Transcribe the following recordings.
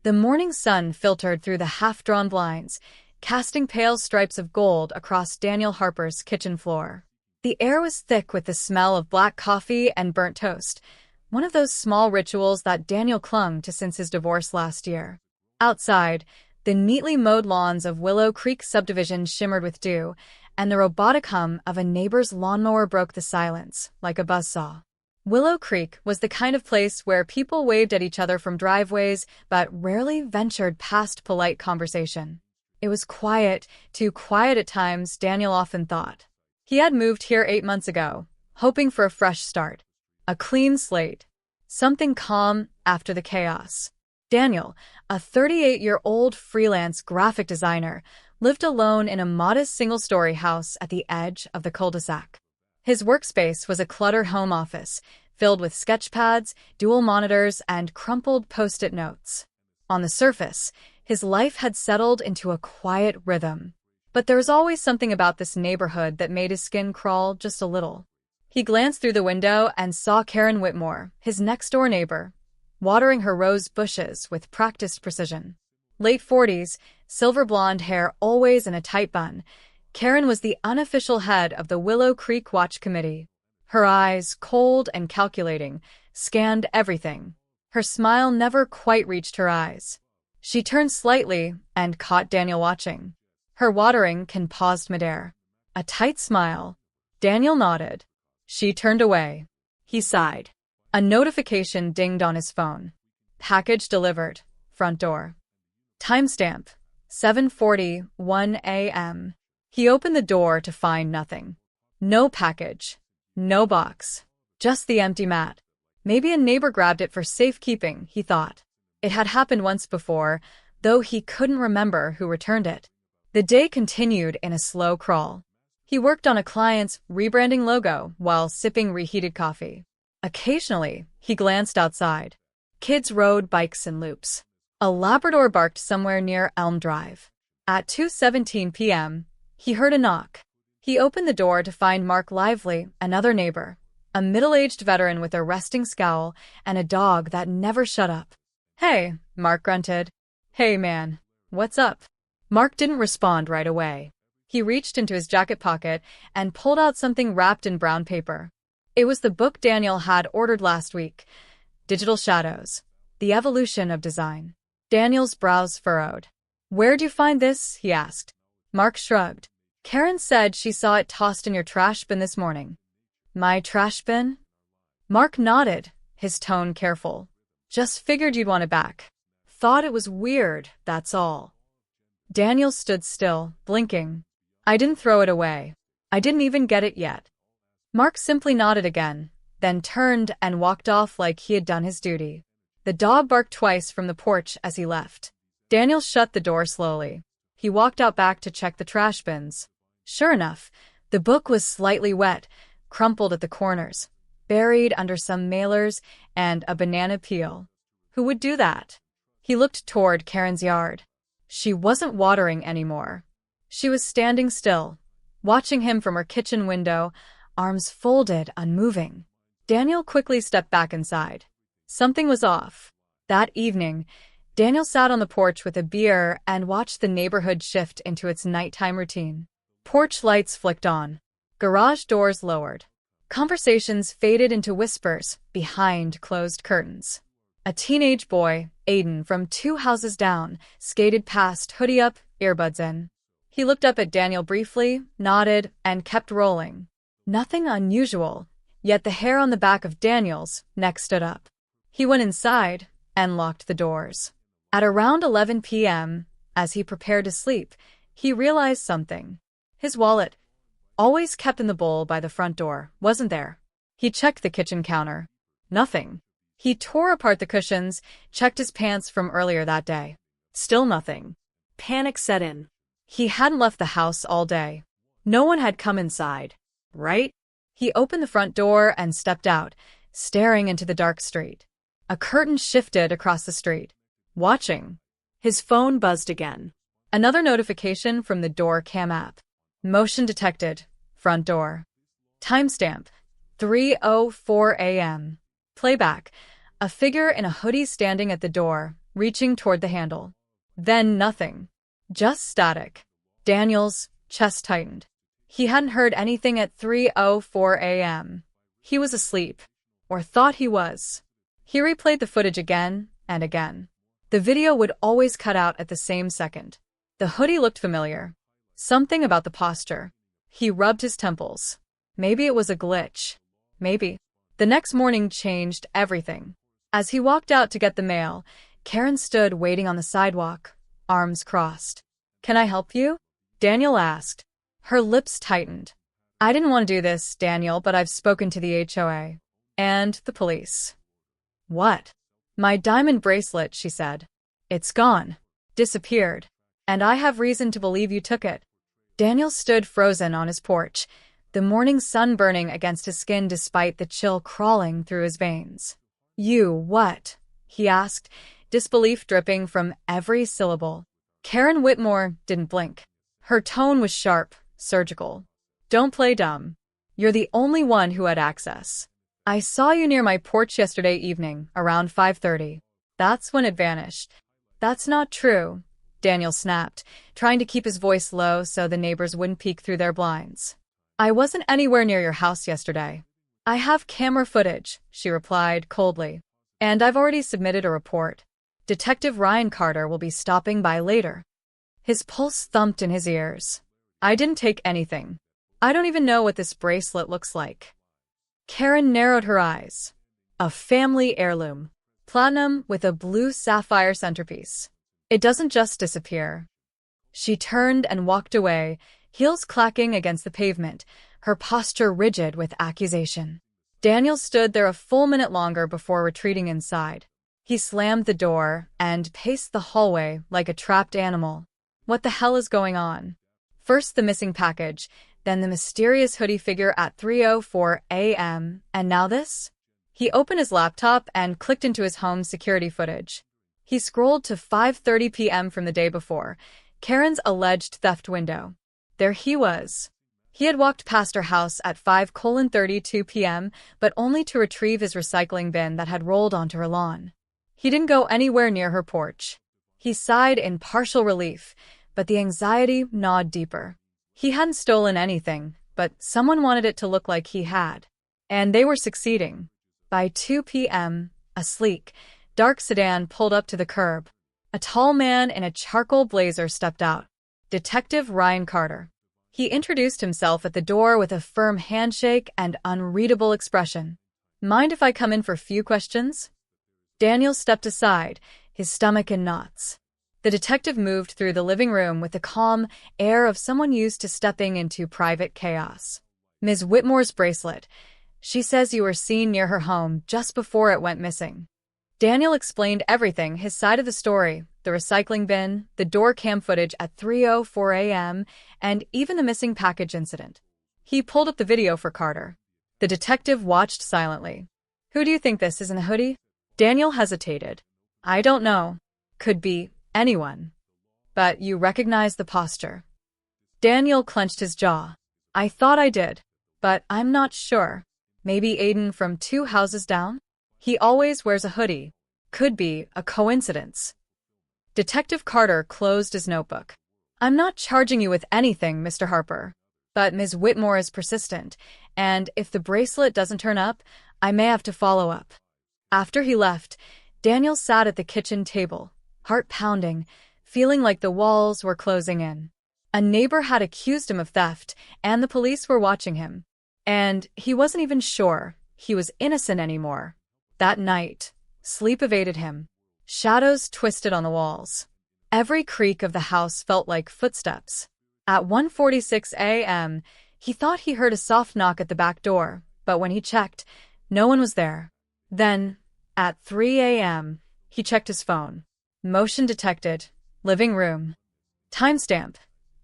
The morning sun filtered through the half-drawn blinds, casting pale stripes of gold across Daniel Harper's kitchen floor. The air was thick with the smell of black coffee and burnt toast, one of those small rituals that Daniel clung to since his divorce last year. Outside, the neatly mowed lawns of Willow Creek subdivision shimmered with dew, and the robotic hum of a neighbor's lawnmower broke the silence, like a buzzsaw. Willow Creek was the kind of place where people waved at each other from driveways but rarely ventured past polite conversation. It was quiet, too quiet at times, Daniel often thought. He had moved here 8 months ago, hoping for a fresh start. A clean slate. Something calm after the chaos. Daniel, a 38-year-old freelance graphic designer, lived alone in a modest single-story house at the edge of the cul-de-sac. His workspace was a cluttered home office, filled with sketchpads, dual monitors, and crumpled post-it notes. On the surface, his life had settled into a quiet rhythm. But there was always something about this neighborhood that made his skin crawl just a little. He glanced through the window and saw Karen Whitmore, his next-door neighbor, watering her rose bushes with practiced precision. Late 40s, silver blonde hair always in a tight bun, Karen was the unofficial head of the Willow Creek Watch Committee. Her eyes, cold and calculating, scanned everything. Her smile never quite reached her eyes. She turned slightly and caught Daniel watching. Her watering can paused midair. A tight smile. Daniel nodded. She turned away. He sighed. A notification dinged on his phone. Package delivered. Front door. Timestamp. 7:41 a.m. He opened the door to find nothing. No package. No box. Just the empty mat. Maybe a neighbor grabbed it for safekeeping, he thought. It had happened once before, though he couldn't remember who returned it. The day continued in a slow crawl. He worked on a client's rebranding logo while sipping reheated coffee. Occasionally, he glanced outside. Kids rode bikes in loops. A Labrador barked somewhere near Elm Drive. At 2:17 p.m., he heard a knock. He opened the door to find Mark Lively, another neighbor, a middle-aged veteran with a resting scowl and a dog that never shut up. "Hey," Mark grunted. "Hey, man. What's up?" Mark didn't respond right away. He reached into his jacket pocket and pulled out something wrapped in brown paper. It was the book Daniel had ordered last week, Digital Shadows, The Evolution of Design. Daniel's brows furrowed. "Where'd you find this?" he asked. Mark shrugged. "Karen said she saw it tossed in your trash bin this morning." "My trash bin?" Mark nodded, his tone careful. "Just figured you'd want it back. Thought it was weird, that's all." Daniel stood still, blinking. "I didn't throw it away. I didn't even get it yet." Mark simply nodded again, then turned and walked off like he had done his duty. The dog barked twice from the porch as he left. Daniel shut the door slowly. He walked out back to check the trash bins. Sure enough, the book was slightly wet, crumpled at the corners, buried under some mailers and a banana peel. Who would do that? He looked toward Karen's yard. She wasn't watering anymore. She was standing still, watching him from her kitchen window, arms folded, unmoving. Daniel quickly stepped back inside. Something was off. That evening, Daniel sat on the porch with a beer and watched the neighborhood shift into its nighttime routine. Porch lights flicked on. Garage doors lowered. Conversations faded into whispers behind closed curtains. A teenage boy, Aiden, from 2 houses down, skated past, hoodie up, earbuds in. He looked up at Daniel briefly, nodded, and kept rolling. Nothing unusual, yet the hair on the back of Daniel's neck stood up. He went inside and locked the doors. At around 11 p.m., as he prepared to sleep, he realized something. His wallet, always kept in the bowl by the front door, wasn't there. He checked the kitchen counter. Nothing. He tore apart the cushions, checked his pants from earlier that day. Still nothing. Panic set in. He hadn't left the house all day. No one had come inside, right? He opened the front door and stepped out, staring into the dark street. A curtain shifted across the street. Watching. His phone buzzed again. Another notification from the door cam app. Motion detected. Front door. Timestamp. 3:04 a.m. Playback. A figure in a hoodie standing at the door, reaching toward the handle. Then nothing. Just static. Daniel's chest tightened. He hadn't heard anything at 3:04 a.m. He was asleep. Or thought he was. He replayed the footage again and again. The video would always cut out at the same second. The hoodie looked familiar. Something about the posture. He rubbed his temples. Maybe it was a glitch. Maybe. The next morning changed everything. As he walked out to get the mail, Karen stood waiting on the sidewalk, arms crossed. "Can I help you?" Daniel asked. Her lips tightened. "I didn't want to do this, Daniel, but I've spoken to the HOA. And the police." "What?" "My diamond bracelet," she said. "It's gone. Disappeared. And I have reason to believe you took it." Daniel stood frozen on his porch, the morning sun burning against his skin despite the chill crawling through his veins. "You what?" he asked, disbelief dripping from every syllable. Karen Whitmore didn't blink. Her tone was sharp, surgical. "Don't play dumb. You're the only one who had access. I saw you near my porch yesterday evening, around 5:30. That's when it vanished." "That's not true," Daniel snapped, trying to keep his voice low so the neighbors wouldn't peek through their blinds. "I wasn't anywhere near your house yesterday." "I have camera footage," she replied coldly. "And I've already submitted a report. Detective Ryan Carter will be stopping by later." His pulse thumped in his ears. "I didn't take anything. I don't even know what this bracelet looks like." Karen narrowed her eyes. "A family heirloom. Platinum with a blue sapphire centerpiece. It doesn't just disappear." She turned and walked away, heels clacking against the pavement, her posture rigid with accusation. Daniel stood there a full minute longer before retreating inside. He slammed the door and paced the hallway like a trapped animal. What the hell is going on? First the missing package, then the mysterious hoodie figure at 3:04 a.m., and now this? He opened his laptop and clicked into his home security footage. He scrolled to 5:30 p.m. from the day before, Karen's alleged theft window. There he was. He had walked past her house at 5:32 p.m., but only to retrieve his recycling bin that had rolled onto her lawn. He didn't go anywhere near her porch. He sighed in partial relief, but the anxiety gnawed deeper. He hadn't stolen anything, but someone wanted it to look like he had. And they were succeeding. By 2 p.m., a sleek, dark sedan pulled up to the curb. A tall man in a charcoal blazer stepped out. Detective Ryan Carter. He introduced himself at the door with a firm handshake and unreadable expression. "Mind if I come in for a few questions?" Daniel stepped aside, his stomach in knots. The detective moved through the living room with the calm air of someone used to stepping into private chaos. "Ms. Whitmore's bracelet. She says you were seen near her home just before it went missing." Daniel explained everything, his side of the story, the recycling bin, the door cam footage at 3:04 a.m., and even the missing package incident. He pulled up the video for Carter. The detective watched silently. "Who do you think this is in the hoodie?" Daniel hesitated. "I don't know. Could be anyone. But you recognize the posture." Daniel clenched his jaw. "I thought I did, but I'm not sure. Maybe Aiden from 2 houses down? He always wears a hoodie. Could be a coincidence." Detective Carter closed his notebook. "I'm not charging you with anything, Mr. Harper. But Ms. Whitmore is persistent, and if the bracelet doesn't turn up, I may have to follow up." After he left, Daniel sat at the kitchen table, heart pounding, feeling like the walls were closing in. A neighbor had accused him of theft, and the police were watching him. And he wasn't even sure he was innocent anymore. That night, sleep evaded him. Shadows twisted on the walls. Every creak of the house felt like footsteps. At 1:46 a.m., he thought he heard a soft knock at the back door, but when he checked, no one was there. Then, at 3 a.m., he checked his phone. Motion detected. Living room. Timestamp.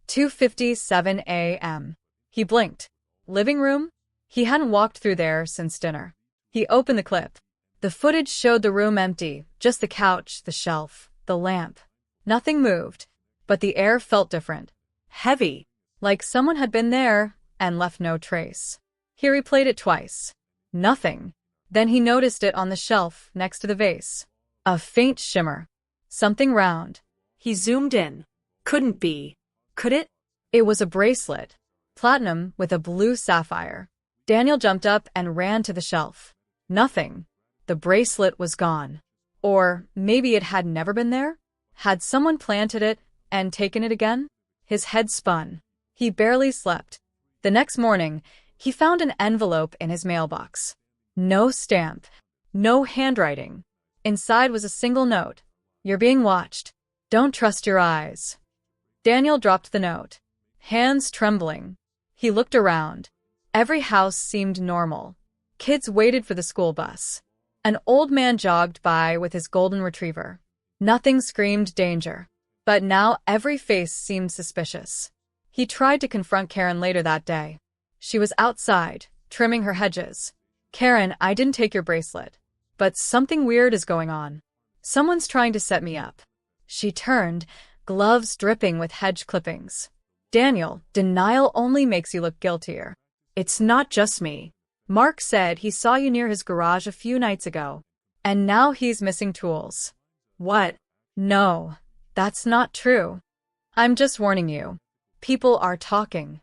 2:57 a.m. He blinked. Living room? He hadn't walked through there since dinner. He opened the clip. The footage showed the room empty, just the couch, the shelf, the lamp. Nothing moved, but the air felt different. Heavy, like someone had been there and left no trace. He replayed it twice. Nothing. Then he noticed it on the shelf next to the vase. A faint shimmer. Something round. He zoomed in. Couldn't be. Could it? It was a bracelet. Platinum with a blue sapphire. Daniel jumped up and ran to the shelf. Nothing. The bracelet was gone. Or maybe it had never been there? Had someone planted it and taken it again? His head spun. He barely slept. The next morning, he found an envelope in his mailbox. No stamp. No handwriting. Inside was a single note. You're being watched. Don't trust your eyes. Daniel dropped the note. Hands trembling. He looked around. Every house seemed normal. Kids waited for the school bus. An old man jogged by with his golden retriever. Nothing screamed danger. But now every face seemed suspicious. He tried to confront Karen later that day. She was outside, trimming her hedges. Karen, I didn't take your bracelet. But something weird is going on. Someone's trying to set me up. She turned, gloves dripping with hedge clippings. Daniel, denial only makes you look guiltier. It's not just me. Mark said he saw you near his garage a few nights ago. And now he's missing tools. What? No, that's not true. I'm just warning you. People are talking.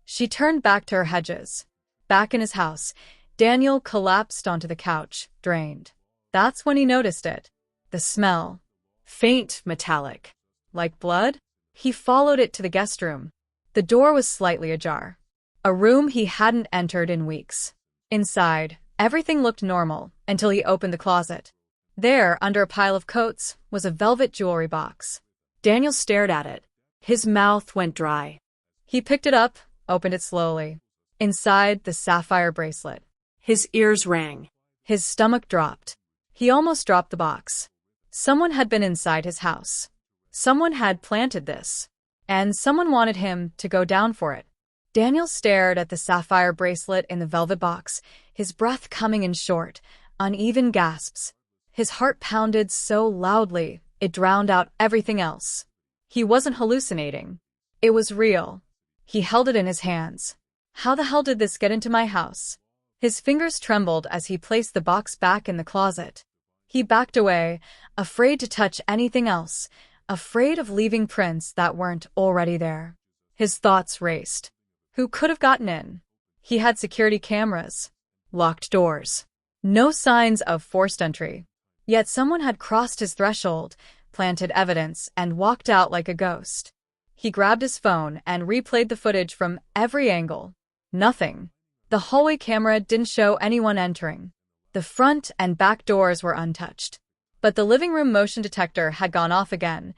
She turned back to her hedges. Back in his house, Daniel collapsed onto the couch, drained. That's when he noticed it. The smell. Faint, metallic. Like blood? He followed it to the guest room. The door was slightly ajar. A room he hadn't entered in weeks. Inside, everything looked normal until he opened the closet. There, under a pile of coats, was a velvet jewelry box. Daniel stared at it. His mouth went dry. He picked it up, opened it slowly. Inside, the sapphire bracelet. His ears rang. His stomach dropped. He almost dropped the box. Someone had been inside his house. Someone had planted this. And someone wanted him to go down for it. Daniel stared at the sapphire bracelet in the velvet box, his breath coming in short, uneven gasps. His heart pounded so loudly, it drowned out everything else. He wasn't hallucinating. It was real. He held it in his hands. How the hell did this get into my house? His fingers trembled as he placed the box back in the closet. He backed away, afraid to touch anything else, afraid of leaving prints that weren't already there. His thoughts raced. Who could have gotten in? He had security cameras. Locked doors. No signs of forced entry. Yet someone had crossed his threshold, planted evidence, and walked out like a ghost. He grabbed his phone and replayed the footage from every angle. Nothing. The hallway camera didn't show anyone entering. The front and back doors were untouched. But the living room motion detector had gone off again.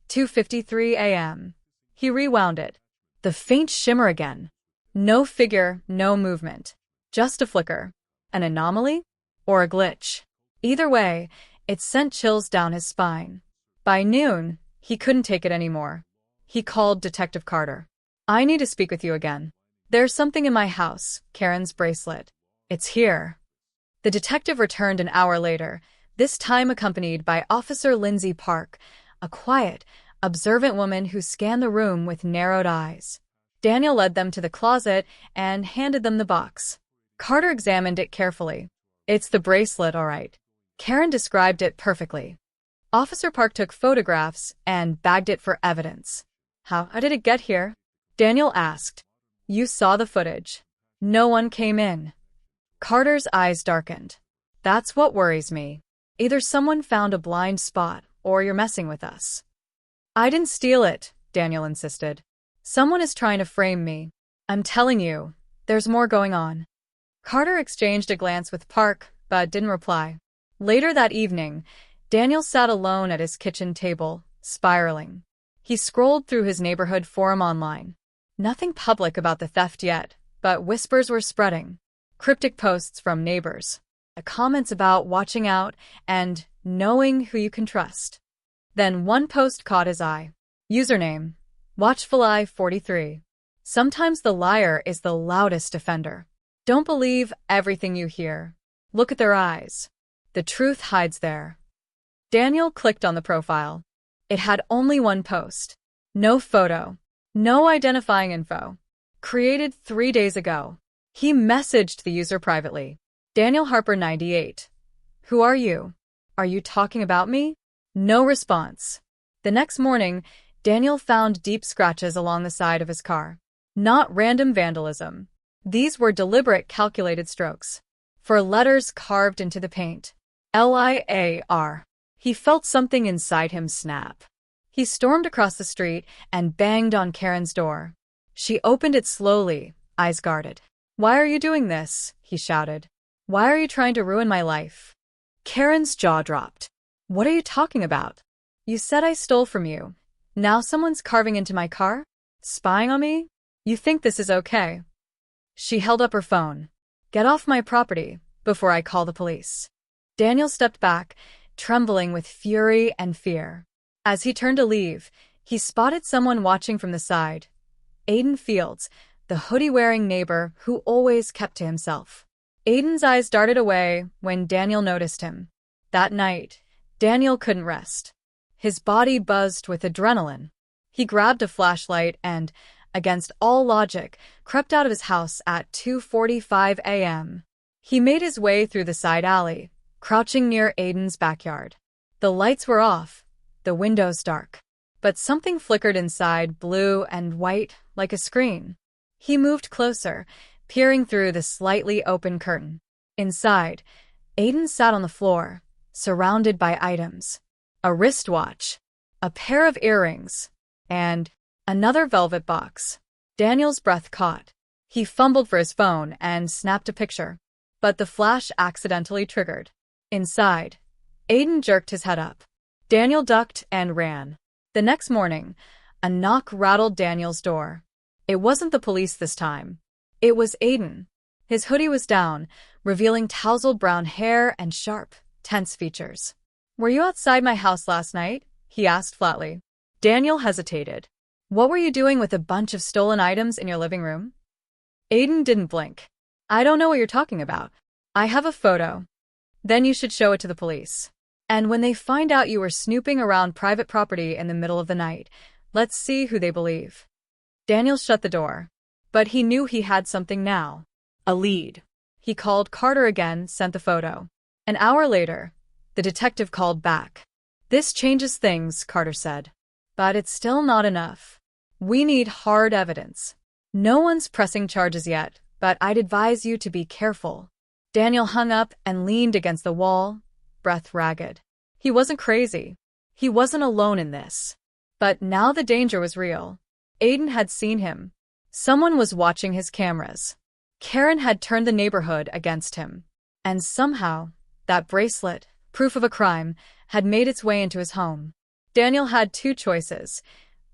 2:53 a.m. He rewound it. The faint shimmer again. No figure, no movement. Just a flicker. An anomaly? Or a glitch? Either way, it sent chills down his spine. By noon, he couldn't take it anymore. He called Detective Carter. I need to speak with you again. There's something in my house, Karen's bracelet. It's here. The detective returned an hour later, this time accompanied by Officer Lindsay Park, a quiet, observant woman who scanned the room with narrowed eyes. Daniel led them to the closet and handed them the box. Carter examined it carefully. It's the bracelet, all right. Karen described it perfectly. Officer Park took photographs and bagged it for evidence. How did it get here? Daniel asked. You saw the footage. No one came in. Carter's eyes darkened. That's what worries me. Either someone found a blind spot, or you're messing with us. I didn't steal it, Daniel insisted. Someone is trying to frame me. I'm telling you, there's more going on. Carter exchanged a glance with Park, but didn't reply. Later that evening, Daniel sat alone at his kitchen table, spiraling. He scrolled through his neighborhood forum online. Nothing public about the theft yet, but whispers were spreading. Cryptic posts from neighbors. Comments about watching out and knowing who you can trust. Then one post caught his eye. Username, WatchfulEye43. Sometimes the liar is the loudest offender. Don't believe everything you hear. Look at their eyes. The truth hides there. Daniel clicked on the profile. It had only one post. No photo. No identifying info. Created 3 days ago. He messaged the user privately. Daniel Harper 98. Who are you? Are you talking about me? No response. The next morning, Daniel found deep scratches along the side of his car. Not random vandalism. These were deliberate, calculated strokes. For letters carved into the paint. Liar. He felt something inside him snap. He stormed across the street and banged on Karen's door. She opened it slowly, eyes guarded. "Why are you doing this?" he shouted. "Why are you trying to ruin my life?" Karen's jaw dropped. "What are you talking about? You said I stole from you. Now someone's carving into my car? Spying on me? You think this is okay?" She held up her phone. "Get off my property before I call the police." Daniel stepped back, trembling with fury and fear. As he turned to leave, he spotted someone watching from the side. Aiden Fields, the hoodie-wearing neighbor who always kept to himself. Aiden's eyes darted away when Daniel noticed him. That night, Daniel couldn't rest. His body buzzed with adrenaline. He grabbed a flashlight and, against all logic, crept out of his house at 2:45 a.m. He made his way through the side alley, crouching near Aiden's backyard. The lights were off, the windows dark. But something flickered inside, blue and white, like a screen. He moved closer, peering through the slightly open curtain. Inside, Aiden sat on the floor, surrounded by items. A wristwatch, a pair of earrings, and another velvet box. Daniel's breath caught. He fumbled for his phone and snapped a picture. But the flash accidentally triggered. Inside, Aiden jerked his head up. Daniel ducked and ran. The next morning, a knock rattled Daniel's door. It wasn't the police this time. It was Aiden. His hoodie was down, revealing tousled brown hair and sharp, tense features. "Were you outside my house last night?" he asked flatly. Daniel hesitated. "What were you doing with a bunch of stolen items in your living room?" Aiden didn't blink. "I don't know what you're talking about. I have a photo. Then you should show it to the police. And when they find out you were snooping around private property in the middle of the night, let's see who they believe." Daniel shut the door. But he knew he had something now. A lead. He called Carter again, sent the photo. An hour later, the detective called back. "This changes things," Carter said. "But it's still not enough. We need hard evidence. No one's pressing charges yet, but I'd advise you to be careful." Daniel hung up and leaned against the wall, breath ragged. He wasn't crazy. He wasn't alone in this. But now the danger was real. Aiden had seen him. Someone was watching his cameras. Karen had turned the neighborhood against him. And somehow, that bracelet, proof of a crime, had made its way into his home. Daniel had two choices: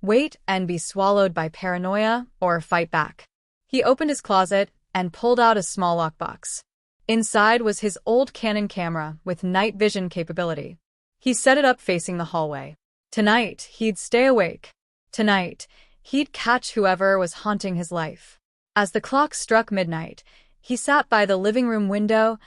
wait and be swallowed by paranoia, or fight back. He opened his closet and pulled out a small lockbox. Inside was his old Canon camera with night vision capability. He set it up facing the hallway. Tonight, he'd stay awake. Tonight, he'd catch whoever was haunting his life. As the clock struck midnight, he sat by the living room window,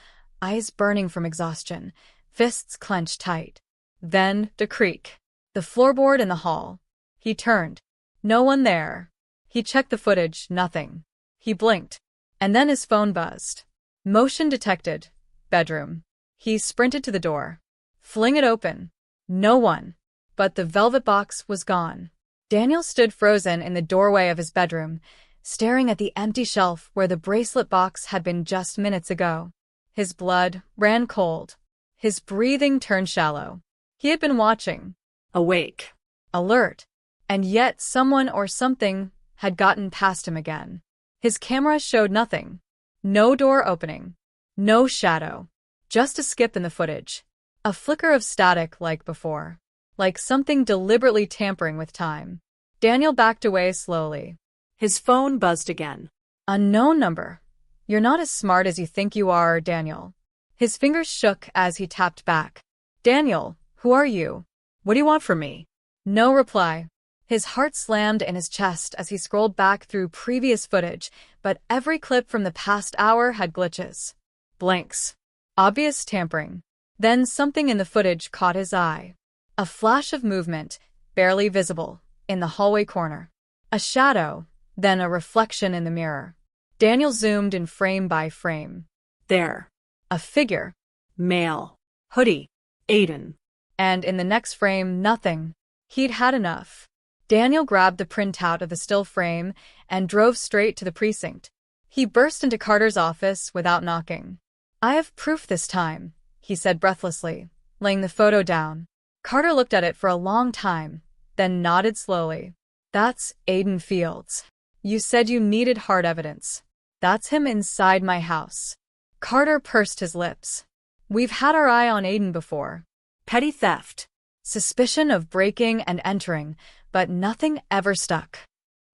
eyes burning from exhaustion, fists clenched tight. Then, the creak. The floorboard in the hall. He turned. No one there. He checked the footage, nothing. He blinked. And then his phone buzzed. Motion detected. Bedroom. He sprinted to the door. Fling it open. No one. But the velvet box was gone. Daniel stood frozen in the doorway of his bedroom, staring at the empty shelf where the bracelet box had been just minutes ago. His blood ran cold. His breathing turned shallow. He had been watching. Awake. Alert. And yet someone or something had gotten past him again. His camera showed nothing. No door opening. No shadow. Just a skip in the footage. A flicker of static like before. Like something deliberately tampering with time. Daniel backed away slowly. His phone buzzed again. Unknown number. "You're not as smart as you think you are, Daniel." His fingers shook as he tapped back. "Daniel, who are you? What do you want from me?" No reply. His heart slammed in his chest as he scrolled back through previous footage, but every clip from the past hour had glitches. Blanks. Obvious tampering. Then something in the footage caught his eye. A flash of movement, barely visible, in the hallway corner. A shadow, then a reflection in the mirror. Daniel zoomed in frame by frame. There. A figure. Male. Hoodie. Aiden. And in the next frame, nothing. He'd had enough. Daniel grabbed the printout of the still frame and drove straight to the precinct. He burst into Carter's office without knocking. "I have proof this time," he said breathlessly, laying the photo down. Carter looked at it for a long time, then nodded slowly. "That's Aiden Fields. You said you needed hard evidence. That's him inside my house." Carter pursed his lips. "We've had our eye on Aiden before. Petty theft. Suspicion of breaking and entering, but nothing ever stuck."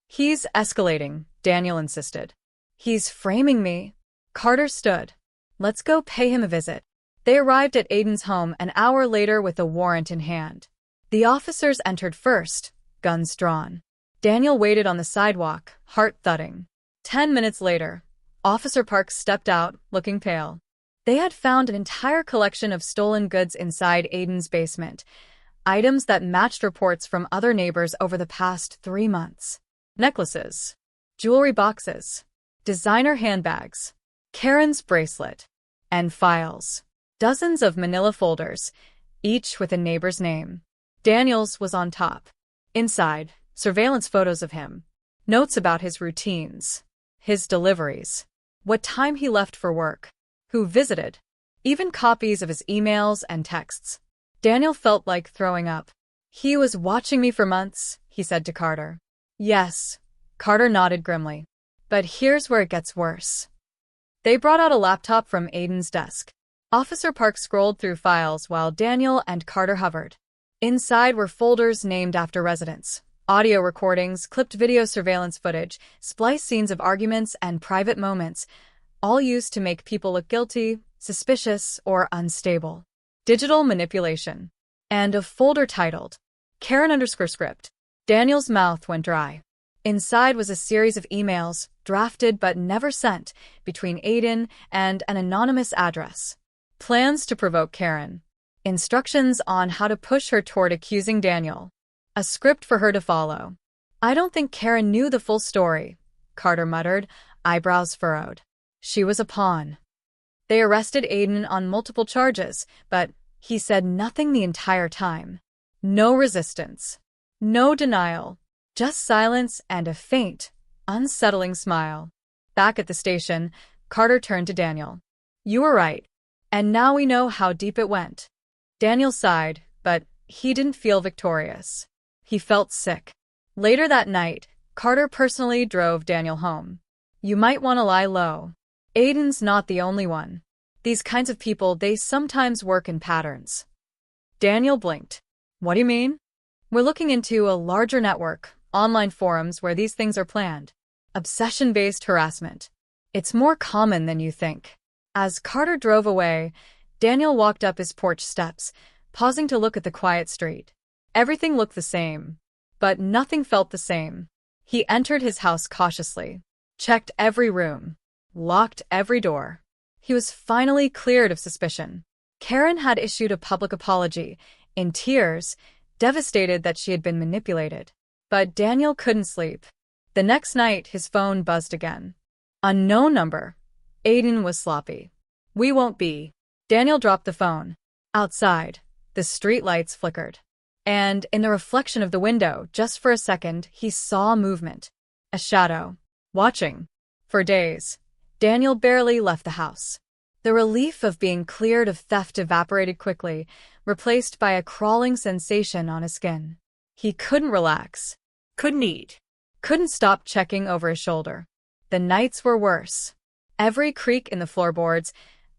"He's escalating," Daniel insisted. "He's framing me." Carter stood. "Let's go pay him a visit." They arrived at Aiden's home an hour later with a warrant in hand. The officers entered first, guns drawn. Daniel waited on the sidewalk, heart thudding. 10 minutes later, Officer Parks stepped out, looking pale. They had found an entire collection of stolen goods inside Aiden's basement, items that matched reports from other neighbors over the past 3 months. Necklaces, jewelry boxes, designer handbags, Karen's bracelet, and files. Dozens of manila folders, each with a neighbor's name. Daniel's was on top. Inside, surveillance photos of him, notes about his routines, his deliveries, what time he left for work, who visited, even copies of his emails and texts. Daniel felt like throwing up. "He was watching me for months," he said to Carter. "Yes." Carter nodded grimly. "But here's where it gets worse." They brought out a laptop from Aiden's desk. Officer Park scrolled through files while Daniel and Carter hovered. Inside were folders named after residents, audio recordings, clipped video surveillance footage, spliced scenes of arguments and private moments, all used to make people look guilty, suspicious, or unstable. Digital manipulation. And a folder titled, Karen_script. Daniel's mouth went dry. Inside was a series of emails, drafted but never sent, between Aiden and an anonymous address. Plans to provoke Karen. Instructions on how to push her toward accusing Daniel. A script for her to follow. "I don't think Karen knew the full story," Carter muttered, eyebrows furrowed. "She was a pawn." They arrested Aiden on multiple charges, but he said nothing the entire time. No resistance. No denial. Just silence and a faint, unsettling smile. Back at the station, Carter turned to Daniel. "You were right. And now we know how deep it went." Daniel sighed, but he didn't feel victorious. He felt sick. Later that night, Carter personally drove Daniel home. "You might want to lie low. Aiden's not the only one. These kinds of people, they sometimes work in patterns." Daniel blinked. "What do you mean?" "We're looking into a larger network, online forums where these things are planned. Obsession-based harassment. It's more common than you think." As Carter drove away, Daniel walked up his porch steps, pausing to look at the quiet street. Everything looked the same, but nothing felt the same. He entered his house cautiously, checked every room, locked every door. He was finally cleared of suspicion. Karen had issued a public apology, in tears, devastated that she had been manipulated. But Daniel couldn't sleep. The next night, his phone buzzed again. Unknown number. Aiden was sloppy. "We won't be." Daniel dropped the phone. Outside, the street lights flickered. And in the reflection of the window, just for a second, he saw movement. A shadow. Watching. For days, Daniel barely left the house. The relief of being cleared of theft evaporated quickly, replaced by a crawling sensation on his skin. He couldn't relax. Couldn't eat. Couldn't stop checking over his shoulder. The nights were worse. Every creak in the floorboards,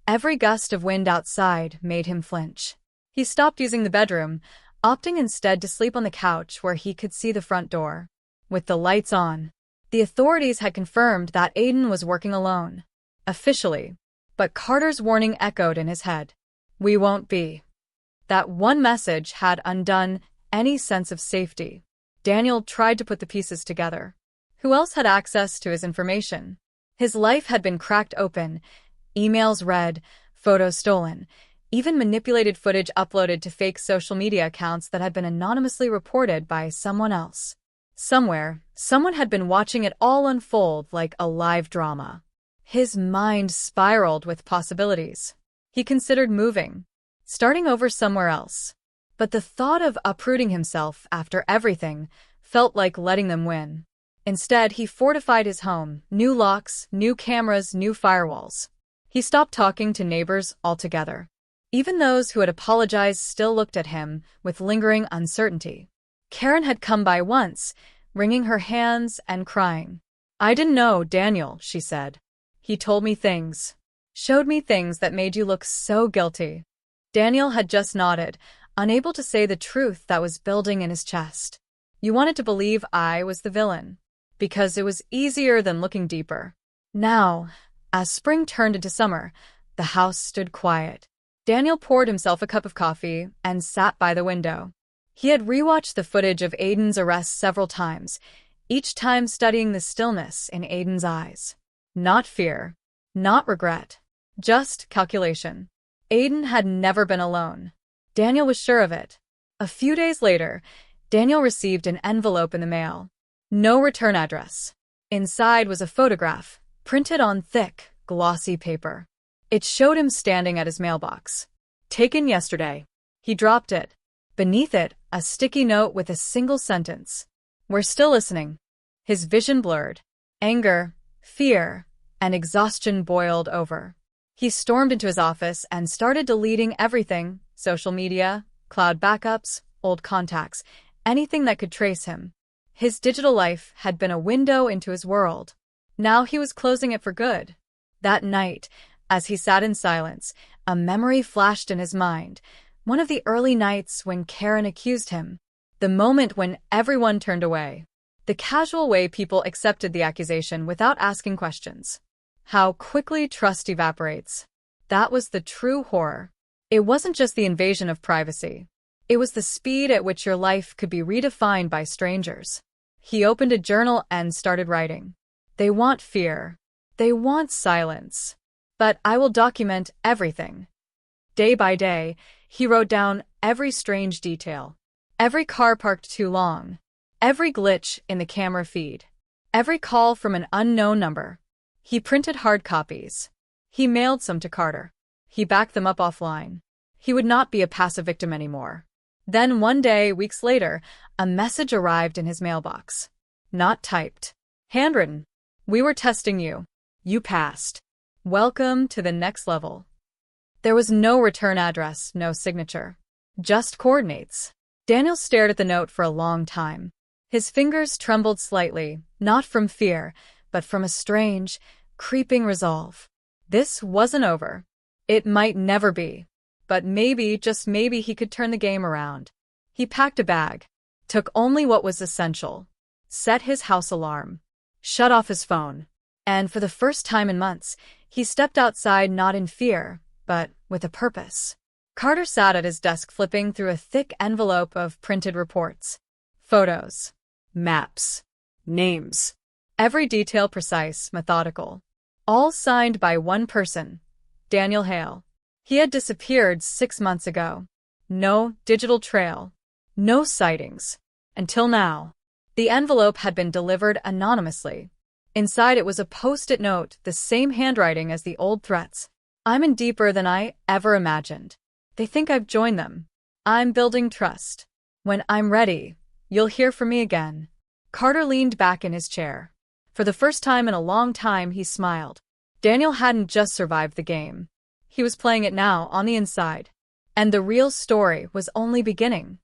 every gust of wind outside made him flinch. He stopped using the bedroom, opting instead to sleep on the couch where he could see the front door. With the lights on, the authorities had confirmed that Aiden was working alone. Officially. But Carter's warning echoed in his head. "We won't be." That one message had undone any sense of safety. Daniel tried to put the pieces together. Who else had access to his information? His life had been cracked open, emails read, photos stolen, even manipulated footage uploaded to fake social media accounts that had been anonymously reported by someone else. Somewhere, someone had been watching it all unfold like a live drama. His mind spiraled with possibilities. He considered moving, starting over somewhere else. But the thought of uprooting himself after everything felt like letting them win. Instead, he fortified his home, new locks, new cameras, new firewalls. He stopped talking to neighbors altogether. Even those who had apologized still looked at him with lingering uncertainty. Karen had come by once, wringing her hands and crying. "I didn't know, Daniel," she said. "He told me things. Showed me things that made you look so guilty." Daniel had just nodded, unable to say the truth that was building in his chest. "You wanted to believe I was the villain, because it was easier than looking deeper." Now, as spring turned into summer, the house stood quiet. Daniel poured himself a cup of coffee and sat by the window. He had rewatched the footage of Aiden's arrest several times, each time studying the stillness in Aiden's eyes. Not fear, not regret, just calculation. Aiden had never been alone. Daniel was sure of it. A few days later, Daniel received an envelope in the mail. No return address. Inside was a photograph, printed on thick, glossy paper. It showed him standing at his mailbox. "Taken yesterday." He dropped it. Beneath it, a sticky note with a single sentence. "We're still listening." His vision blurred. Anger, fear, and exhaustion boiled over. He stormed into his office and started deleting everything: social media, cloud backups, old contacts, anything that could trace him. His digital life had been a window into his world. Now he was closing it for good. That night, as he sat in silence, a memory flashed in his mind. One of the early nights when Karen accused him. The moment when everyone turned away. The casual way people accepted the accusation without asking questions. How quickly trust evaporates. That was the true horror. It wasn't just the invasion of privacy. It was the speed at which your life could be redefined by strangers. He opened a journal and started writing. "They want fear. They want silence. But I will document everything." Day by day, he wrote down every strange detail. Every car parked too long. Every glitch in the camera feed. Every call from an unknown number. He printed hard copies. He mailed some to Carter. He backed them up offline. He would not be a passive victim anymore. Then one day, weeks later, a message arrived in his mailbox. Not typed. Handwritten. "We were testing you. You passed. Welcome to the next level." There was no return address, no signature. Just coordinates. Daniel stared at the note for a long time. His fingers trembled slightly, not from fear, but from a strange, creeping resolve. This wasn't over. It might never be. But maybe, just maybe, he could turn the game around. He packed a bag, took only what was essential, set his house alarm, shut off his phone, and for the first time in months, he stepped outside not in fear, but with a purpose. Carter sat at his desk flipping through a thick envelope of printed reports. Photos, maps, names. Every detail precise, methodical. All signed by one person, Daniel Hale. He had disappeared 6 months ago. No digital trail. No sightings. Until now. The envelope had been delivered anonymously. Inside it was a post-it note, the same handwriting as the old threats. "I'm in deeper than I ever imagined. They think I've joined them. I'm building trust. When I'm ready, you'll hear from me again." Carter leaned back in his chair. For the first time in a long time, he smiled. Daniel hadn't just survived the game. He was playing it now, on the inside. And the real story was only beginning.